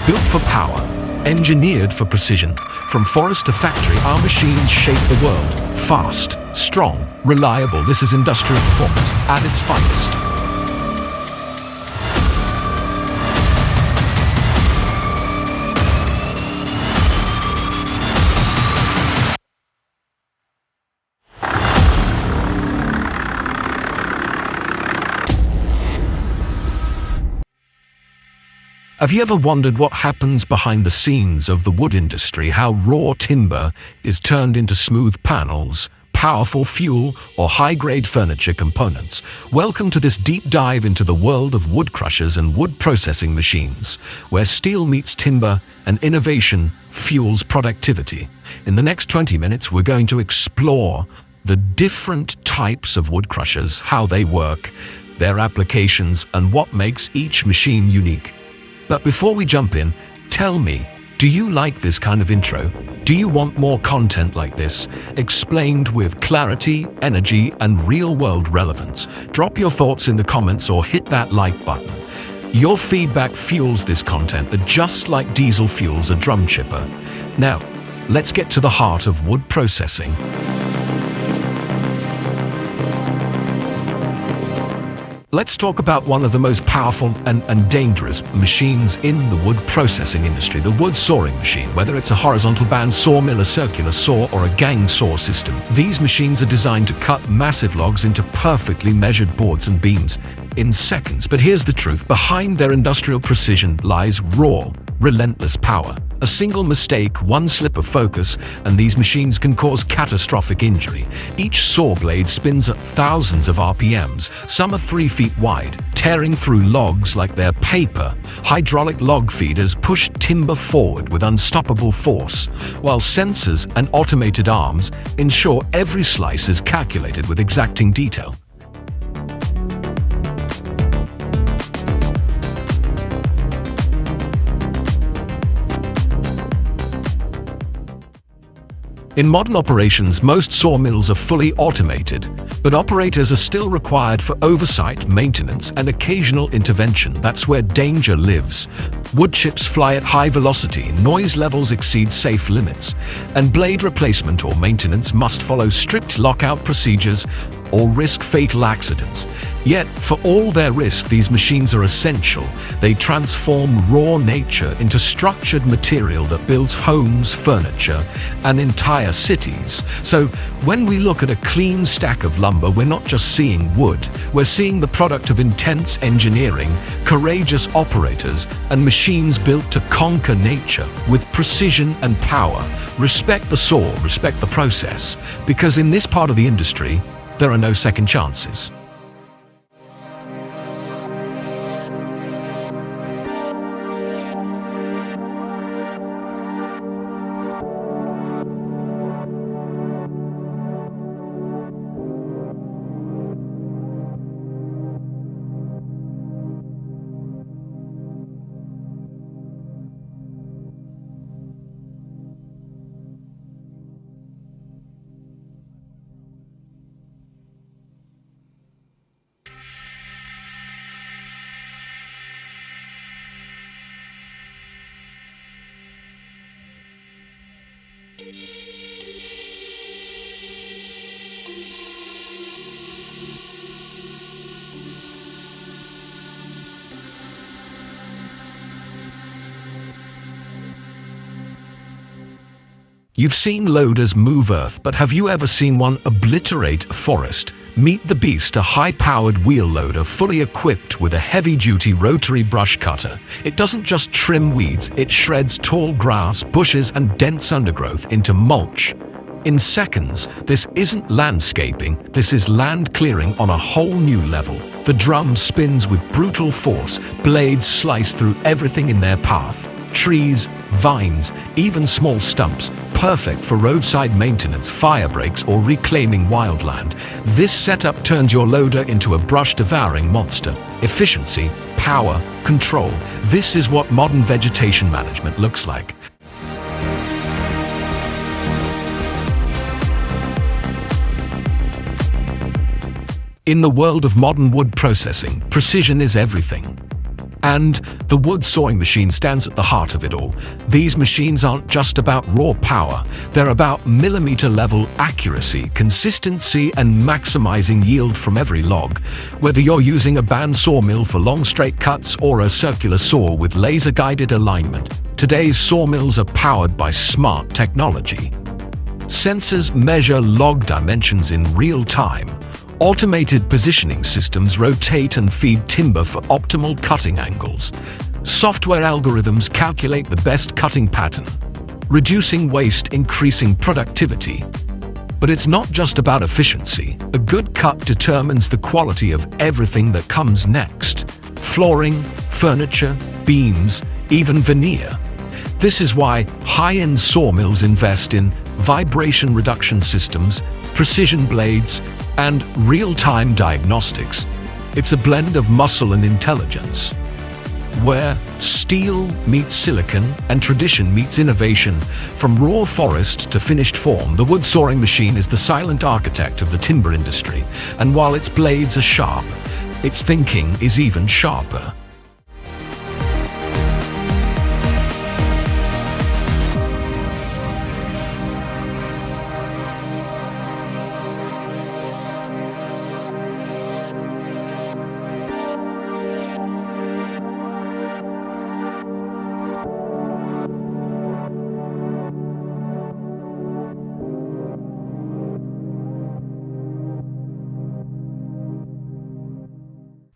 Built for power, engineered for precision, from forest to factory, our machines shape the world. Fast, strong, reliable. This is industrial performance at its finest. Have you ever wondered what happens behind the scenes of the wood industry, how raw timber is turned into smooth panels, powerful fuel, or high-grade furniture components? Welcome to this deep dive into the world of wood crushers and wood processing machines, where steel meets timber and innovation fuels productivity. In the next 20 minutes, we're going to explore the different types of wood crushers, how they work, their applications, and what makes each machine unique. But before we jump in, tell me, do you like this kind of intro? Do you want more content like this, explained with clarity, energy, and real-world relevance? Drop your thoughts in the comments or hit that like button. Your feedback fuels this content, just like diesel fuels a drum chipper. Now, let's get to the heart of wood processing. Let's talk about one of the most powerful and dangerous machines in the wood processing industry, the wood sawing machine. Whether it's a horizontal band sawmill, a circular saw, or a gang saw system, these machines are designed to cut massive logs into perfectly measured boards and beams in seconds. But here's the truth. Behind their industrial precision lies raw, relentless power. A single mistake, one slip of focus, and these machines can cause catastrophic injury. Each saw blade spins at thousands of RPMs. Some are 3 feet wide, tearing through logs like they're paper. Hydraulic log feeders push timber forward with unstoppable force, while sensors and automated arms ensure every slice is calculated with exacting detail. In modern operations, most sawmills are fully automated, but operators are still required for oversight, maintenance, and occasional intervention. That's where danger lives. Wood chips fly at high velocity, noise levels exceed safe limits, and blade replacement or maintenance must follow strict lockout procedures or risk fatal accidents. Yet, for all their risk, these machines are essential. They transform raw nature into structured material that builds homes, furniture, and entire cities. So, when we look at a clean stack of lumber, we're not just seeing wood. We're seeing the product of intense engineering, courageous operators, and machines built to conquer nature with precision and power. Respect the saw, respect the process, because in this part of the industry, there are no second chances. You've seen loaders move earth, but have you ever seen one obliterate a forest? Meet the beast, a high-powered wheel loader fully equipped with a heavy-duty rotary brush cutter. It doesn't just trim weeds, it shreds tall grass, bushes, and dense undergrowth into mulch. In seconds, this isn't landscaping, this is land clearing on a whole new level. The drum spins with brutal force, blades slice through everything in their path. Trees, vines, even small stumps, perfect for roadside maintenance, fire breaks, or reclaiming wildland. This setup turns your loader into a brush-devouring monster. Efficiency, power, control. This is what modern vegetation management looks like. In the world of modern wood processing, precision is everything. And the wood sawing machine stands at the heart of it all. These machines aren't just about raw power, they're about millimeter-level accuracy, consistency, and maximizing yield from every log. Whether you're using a band sawmill for long straight cuts or a circular saw with laser-guided alignment, today's sawmills are powered by smart technology. Sensors measure log dimensions in real time. Automated positioning systems rotate and feed timber for optimal cutting angles. Software algorithms calculate the best cutting pattern, reducing waste, increasing productivity. But it's not just about efficiency. A good cut determines the quality of everything that comes next. Flooring, furniture, beams, even veneer. This is why high-end sawmills invest in vibration reduction systems, precision blades, and real-time diagnostics. It's a blend of muscle and intelligence, where steel meets silicon and tradition meets innovation. From raw forest to finished form, the wood sawing machine is the silent architect of the timber industry. And while its blades are sharp, its thinking is even sharper.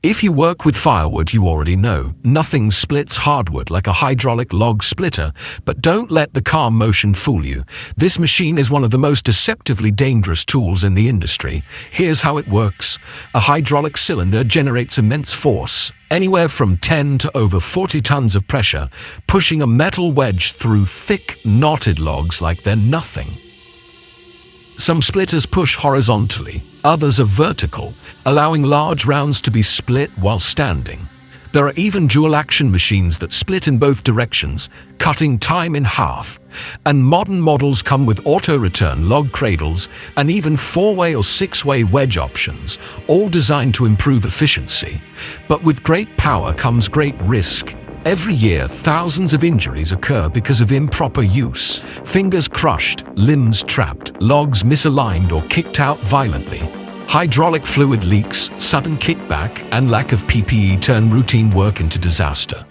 If you work with firewood, you already know, nothing splits hardwood like a hydraulic log splitter, but don't let the calm motion fool you. This machine is one of the most deceptively dangerous tools in the industry. Here's how it works. A hydraulic cylinder generates immense force, anywhere from 10 to over 40 tons of pressure, pushing a metal wedge through thick, knotted logs like they're nothing. Some splitters push horizontally, others are vertical, allowing large rounds to be split while standing. There are even dual-action machines that split in both directions, cutting time in half. And modern models come with auto-return log cradles and even 4-way or 6-way wedge options, all designed to improve efficiency. But with great power comes great risk. Every year, thousands of injuries occur because of improper use. Fingers crushed, limbs trapped, logs misaligned or kicked out violently. Hydraulic fluid leaks, sudden kickback, and lack of PPE turn routine work into disaster.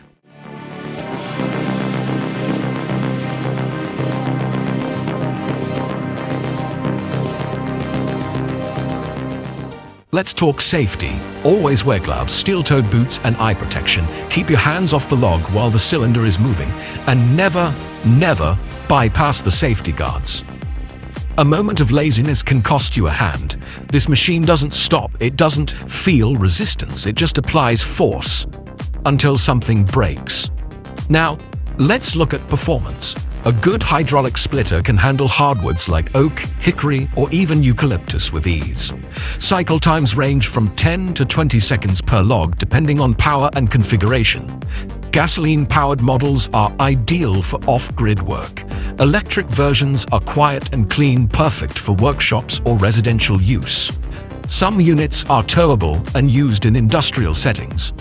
Let's talk safety. Always wear gloves, steel-toed boots, and eye protection. Keep your hands off the log while the cylinder is moving. And never, never bypass the safety guards. A moment of laziness can cost you a hand. This machine doesn't stop, it doesn't feel resistance, it just applies force until something breaks. Now, let's look at performance. A good hydraulic splitter can handle hardwoods like oak, hickory, or even eucalyptus with ease. Cycle times range from 10 to 20 seconds per log depending on power and configuration. Gasoline-powered models are ideal for off-grid work. Electric versions are quiet and clean, perfect for workshops or residential use. Some units are towable and used in industrial settings.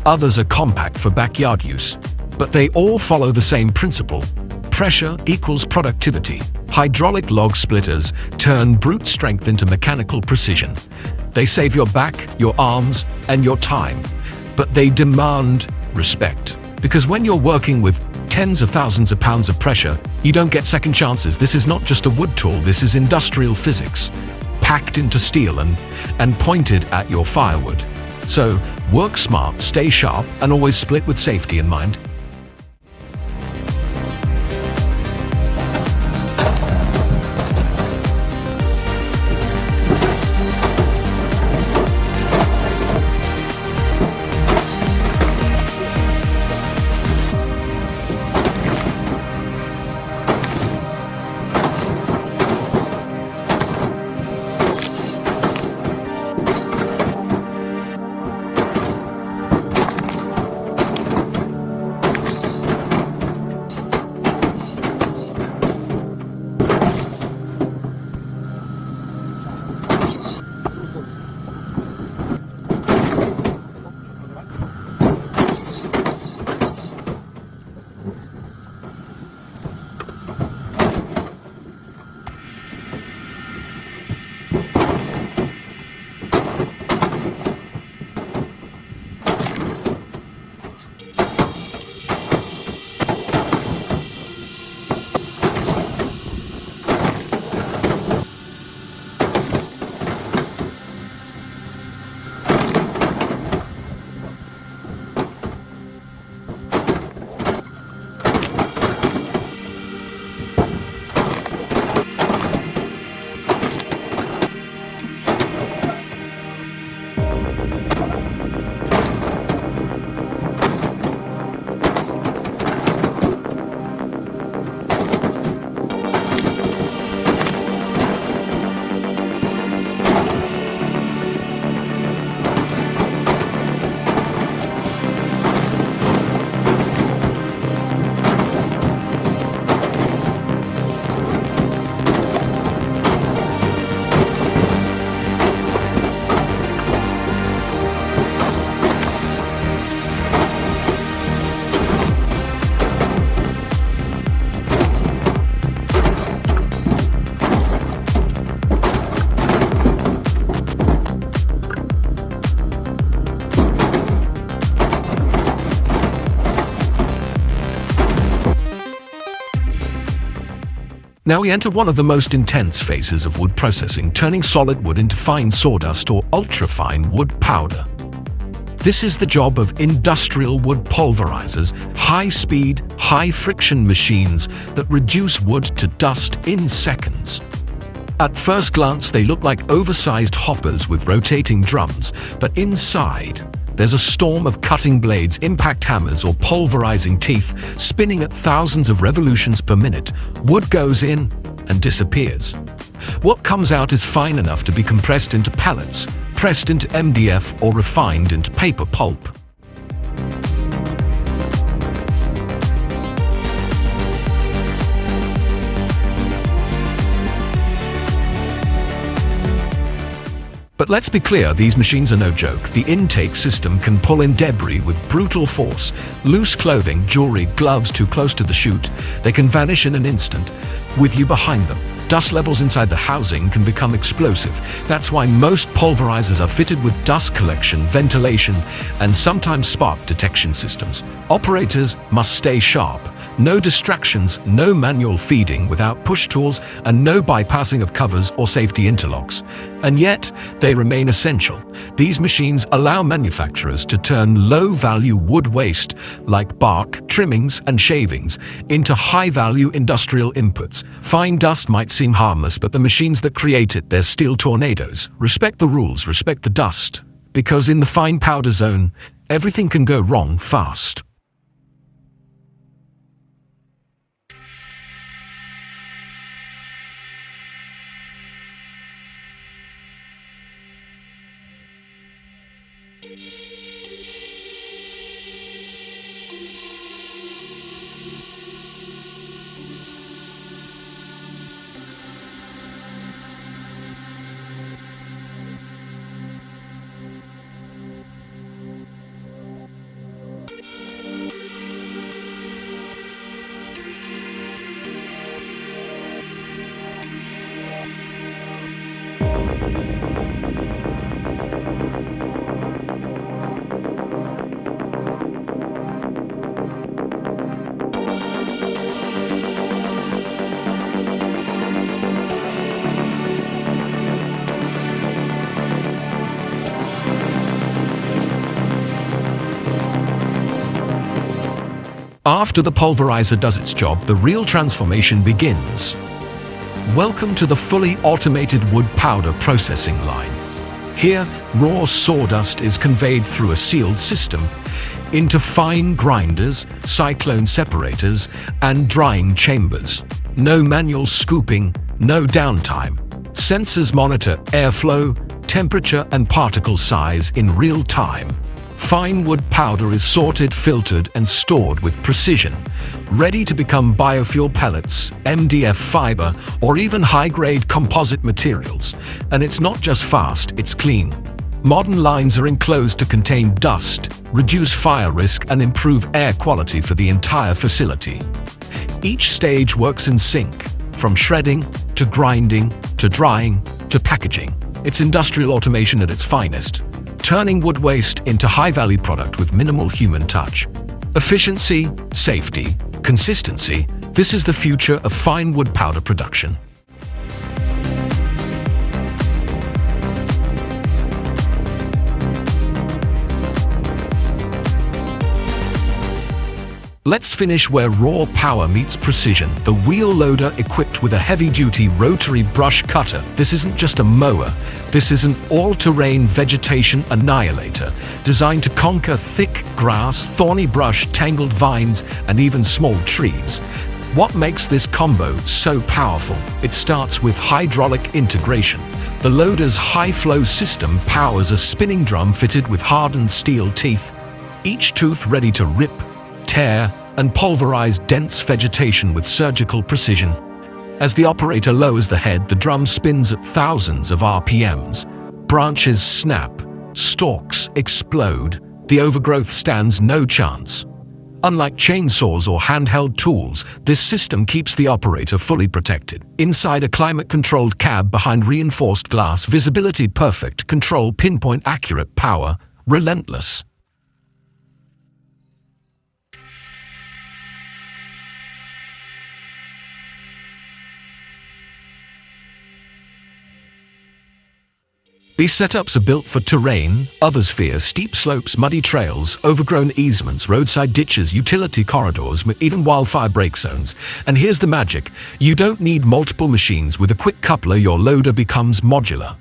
Others are compact for backyard use. But they all follow the same principle. Pressure equals productivity. Hydraulic log splitters turn brute strength into mechanical precision. They save your back, your arms, and your time. But they demand respect. Because when you're working with tens of thousands of pounds of pressure, you don't get second chances. This is not just a wood tool, this is industrial physics, packed into steel and pointed at your firewood. So, work smart, stay sharp, and always split with safety in mind. Now we enter one of the most intense phases of wood processing, turning solid wood into fine sawdust or ultrafine wood powder. This is the job of industrial wood pulverizers, high-speed, high-friction machines that reduce wood to dust in seconds. At first glance, they look like oversized hoppers with rotating drums, but inside, there's a storm of cutting blades, impact hammers, or pulverizing teeth spinning at thousands of revolutions per minute. Wood goes in and disappears. What comes out is fine enough to be compressed into pellets, pressed into MDF, or refined into paper pulp. But let's be clear, these machines are no joke. The intake system can pull in debris with brutal force. Loose clothing, jewelry, gloves too close to the chute, they can vanish in an instant, with you behind them. Dust levels inside the housing can become explosive. That's why most pulverizers are fitted with dust collection, ventilation, and sometimes spark detection systems. Operators must stay sharp. No distractions, no manual feeding without push tools, and no bypassing of covers or safety interlocks. And yet, they remain essential. These machines allow manufacturers to turn low-value wood waste, like bark, trimmings, and shavings, into high-value industrial inputs. Fine dust might seem harmless, but the machines that create it, they're steel tornadoes. Respect the rules, respect the dust. Because in the fine powder zone, everything can go wrong fast. After the pulverizer does its job, the real transformation begins. Welcome to the fully automated wood powder processing line. Here, raw sawdust is conveyed through a sealed system into fine grinders, cyclone separators, and drying chambers. No manual scooping, no downtime. Sensors monitor airflow, temperature, and particle size in real time. Fine wood powder is sorted, filtered, and stored with precision, ready to become biofuel pellets, MDF fiber, or even high-grade composite materials. And it's not just fast, it's clean. Modern lines are enclosed to contain dust, reduce fire risk, and improve air quality for the entire facility. Each stage works in sync, from shredding, to grinding, to drying, to packaging. It's industrial automation at its finest, turning wood waste into high-value product with minimal human touch. Efficiency, safety, consistency, this is the future of fine wood powder production. Let's finish where raw power meets precision. The wheel loader equipped with a heavy-duty rotary brush cutter. This isn't just a mower. This is an all-terrain vegetation annihilator designed to conquer thick grass, thorny brush, tangled vines, and even small trees. What makes this combo so powerful? It starts with hydraulic integration. The loader's high-flow system powers a spinning drum fitted with hardened steel teeth, each tooth ready to rip, tear, and pulverize dense vegetation with surgical precision. As the operator lowers the head, the drum spins at thousands of RPMs. Branches snap, stalks explode. The overgrowth stands no chance. Unlike chainsaws or handheld tools, this system keeps the operator fully protected. Inside a climate-controlled cab behind reinforced glass, visibility perfect, control pinpoint accurate, power relentless. These setups are built for terrain, others fear steep slopes, muddy trails, overgrown easements, roadside ditches, utility corridors, even wildfire break zones. And here's the magic. You don't need multiple machines. With a quick coupler, your loader becomes modular.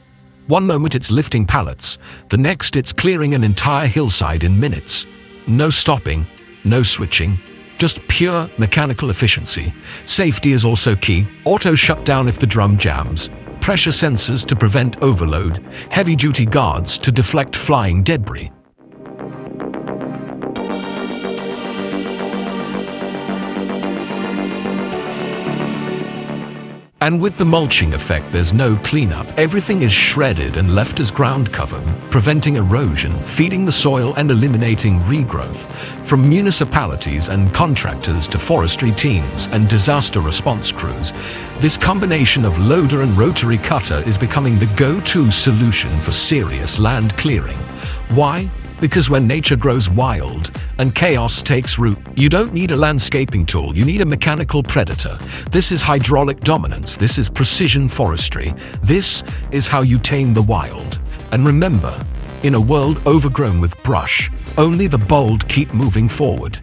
One moment it's lifting pallets, the next it's clearing an entire hillside in minutes. No stopping, no switching, just pure mechanical efficiency. Safety is also key. Auto shutdown if the drum jams. Pressure sensors to prevent overload, heavy-duty guards to deflect flying debris. And with the mulching effect, there's no cleanup. Everything is shredded and left as ground cover, preventing erosion, feeding the soil and eliminating regrowth. From municipalities and contractors to forestry teams and disaster response crews, this combination of loader and rotary cutter is becoming the go-to solution for serious land clearing. Why? Because when nature grows wild and chaos takes root, you don't need a landscaping tool, you need a mechanical predator. This is hydraulic dominance, this is precision forestry, this is how you tame the wild. And remember, in a world overgrown with brush, only the bold keep moving forward.